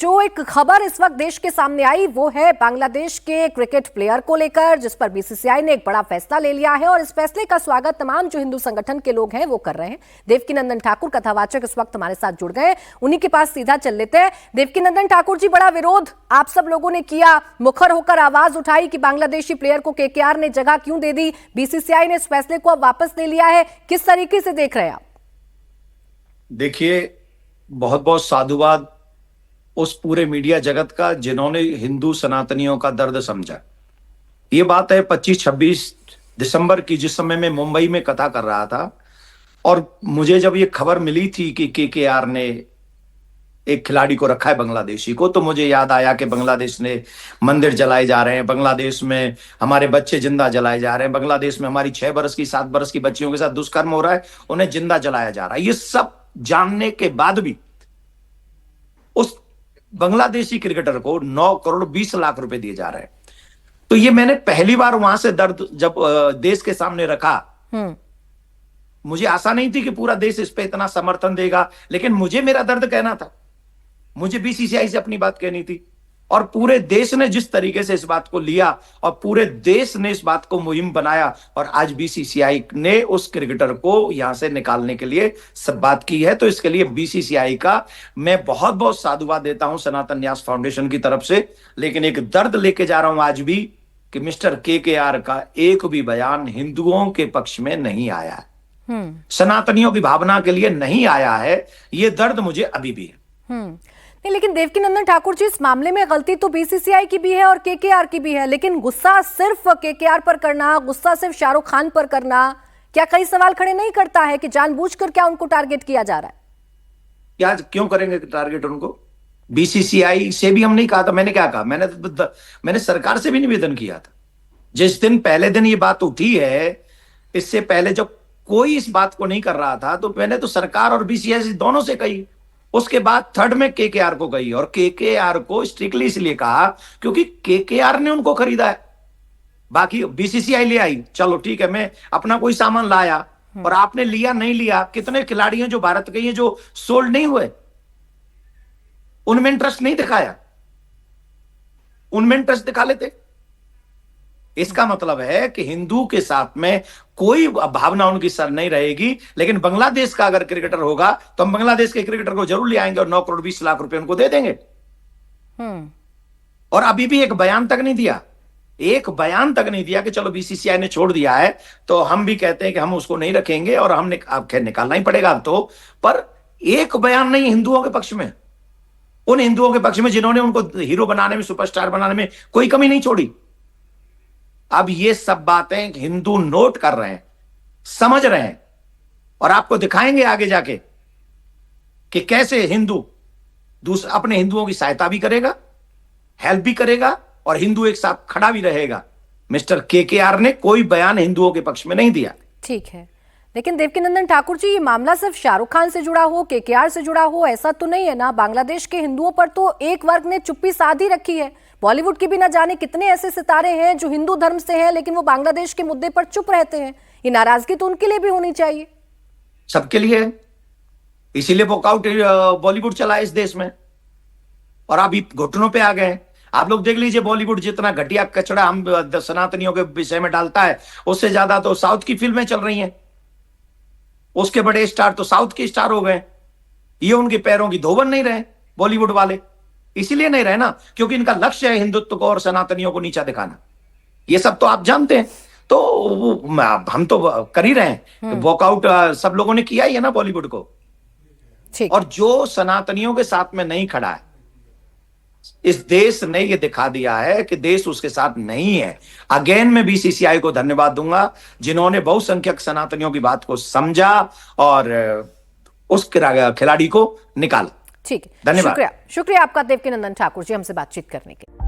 जो एक खबर इस वक्त देश के सामने आई वो है बांग्लादेश के क्रिकेट प्लेयर को लेकर, जिस पर बीसीसीआई ने एक बड़ा फैसला ले लिया है और इस फैसले का स्वागत तमाम जो हिंदू संगठन के लोग हैं वो कर रहे हैं। देवकीनंदन ठाकुर कथावाचक इस वक्त हमारे साथ जुड़ गए, उन्हीं के पास सीधा चल लेते हैं। देवकीनंदन ठाकुर जी, बड़ा विरोध आप सब लोगों ने किया, मुखर होकर आवाज उठाई कि बांग्लादेशी प्लेयर को केकेआर ने जगह क्यों दे दी, बीसीसीआई ने इस फैसले को अब वापस ले लिया है, किस तरीके से देख रहे हैं आप? देखिए, बहुत बहुत साधुवाद उस पूरे मीडिया जगत का जिन्होंने हिंदू सनातनियों का दर्द समझा। ये बात है 25-26 दिसंबर की, जिस समय मैं मुंबई में कथा कर रहा था और मुझे जब ये खबर मिली थी कि केकेआर ने एक खिलाड़ी को रखा है बांग्लादेशी को, तो मुझे याद आया कि बांग्लादेश ने मंदिर जलाए जा रहे हैं, बांग्लादेश में हमारे बच्चे जिंदा जलाए जा रहे हैं, बांग्लादेश में हमारी 6 बरस की 7 बरस की बच्चियों के साथ दुष्कर्म हो रहा है, उन्हें जिंदा जलाया जा रहा है। ये सब जानने के बाद भी उस बांग्लादेशी क्रिकेटर को 9 करोड़ 20 लाख रुपए दिए जा रहे हैं। तो ये मैंने पहली बार वहां से दर्द जब देश के सामने रखा, मुझे आशा नहीं थी कि पूरा देश इस पे इतना समर्थन देगा, लेकिन मुझे मेरा दर्द कहना था, मुझे बीसीसीआई से अपनी बात कहनी थी और पूरे देश ने जिस तरीके से इस बात को लिया और पूरे देश ने इस बात को मुहिम बनाया और आज बीसीसीआई ने उस क्रिकेटर को यहां से निकालने के लिए सब बात की है, तो इसके लिए बीसीसीआई का मैं बहुत बहुत साधुवाद देता हूं सनातन न्यास फाउंडेशन की तरफ से। लेकिन एक दर्द लेके जा रहा हूं आज भी कि मिस्टर केकेआर का एक भी बयान हिंदुओं के पक्ष में नहीं आया है, सनातनियों की भावना के लिए नहीं आया है। ये दर्द मुझे अभी भी है। नहीं, लेकिन देवकीनंदन ठाकुर जी, इस मामले में गलती तो बीसीसीआई की भी है और केकेआर की भी है, लेकिन गुस्सा सिर्फ केकेआर पर करना, गुस्सा सिर्फ शाहरुख खान पर करना, क्या कई सवाल खड़े नहीं करता है कि जानबूझकर क्या उनको टारगेट किया जा रहा है? क्या क्यों करेंगे टारगेट उनको? बीसीसीआई से भी हम नहीं कहा था, मैंने क्या कहा, मैंने सरकार से भी निवेदन किया था। जिस दिन पहले दिन ये बात उठी है, इससे पहले जब कोई इस बात को नहीं कर रहा था, तो मैंने तो सरकार और बीसीसीआई दोनों से कही। उसके बाद थर्ड में केकेआर को गई और केकेआर को स्ट्रिक्टली इसलिए कहा क्योंकि केकेआर ने उनको खरीदा है। बाकी बीसीसीआई ले आई, चलो ठीक है, मैं अपना कोई सामान लाया और आपने लिया नहीं लिया, कितने खिलाड़ी हैं जो भारत के हैं जो सोल्ड नहीं हुए, उनमें इंटरेस्ट नहीं दिखाया, उनमें इंटरेस्ट दिखा लेते। इसका मतलब है कि हिंदू के साथ में कोई भावना उनकी सर नहीं रहेगी। लेकिन बांग्लादेश का अगर क्रिकेटर होगा तो हम बांग्लादेश के क्रिकेटर को जरूर ले आएंगे और 9 करोड़ 20 लाख रुपए उनको दे देंगे। और अभी भी एक बयान तक नहीं दिया, एक बयान तक नहीं दिया कि चलो बीसीसीआई ने छोड़ दिया है तो हम भी कहते हैं कि हम उसको नहीं रखेंगे और हमने खैर निकालना ही पड़ेगा अब तो, पर एक बयान नहीं हिंदुओं के पक्ष में, उन हिंदुओं के पक्ष में जिन्होंने उनको हीरो बनाने में, सुपरस्टार बनाने में कोई कमी नहीं छोड़ी। अब ये सब बातें हिंदू नोट कर रहे हैं, समझ रहे हैं और आपको दिखाएंगे आगे जाके कि कैसे हिंदू अपने हिंदुओं की सहायता भी करेगा, हेल्प भी करेगा और हिंदू एक साथ खड़ा भी रहेगा। मिस्टर केकेआर ने कोई बयान हिंदुओं के पक्ष में नहीं दिया। ठीक है, लेकिन देवकीनंदन ठाकुर जी, ये मामला सिर्फ शाहरुख खान से जुड़ा हो, केकेआर से जुड़ा हो, ऐसा तो नहीं है ना? बांग्लादेश के हिंदुओं पर तो एक वर्ग ने चुप्पी साधी रखी है। बॉलीवुड के भी न जाने कितने ऐसे सितारे हैं जो हिंदू धर्म से हैं लेकिन वो बांग्लादेश के मुद्दे पर चुप रहते हैं। ये नाराजगी तो उनके लिए भी होनी चाहिए, सबके लिए है। इसीलिए वॉकआउट बॉलीवुड चला है इस देश में और अभी घुटनों पे आ गए। आप लोग देख लीजिए, बॉलीवुड जितना घटिया कचड़ा हम सनातनियों के विषय में डालता है, उससे ज्यादा तो साउथ की फिल्में चल रही हैं। उसके बड़े स्टार तो साउथ के स्टार हो गए। ये उनके पैरों की धोबन नहीं रहे बॉलीवुड वाले, इसीलिए नहीं रहे ना क्योंकि इनका लक्ष्य है हिंदुत्व को और सनातनियों को नीचा दिखाना। ये सब तो आप जानते हैं, तो हम तो कर ही रहे हैं। वॉकआउट सब लोगों ने किया ही है ना बॉलीवुड को। और जो सनातनियों के साथ में नहीं खड़ा है, इस देश ने ये दिखा दिया है कि देश उसके साथ नहीं है। अगेन मैं बीसीसीआई को धन्यवाद दूंगा जिन्होंने बहुसंख्यक सनातनियों की बात को समझा और उस खिलाड़ी को निकाला। ठीक है, धन्यवाद। शुक्रिया आपका देवकीनंदन ठाकुर जी हमसे बातचीत करने के लिए।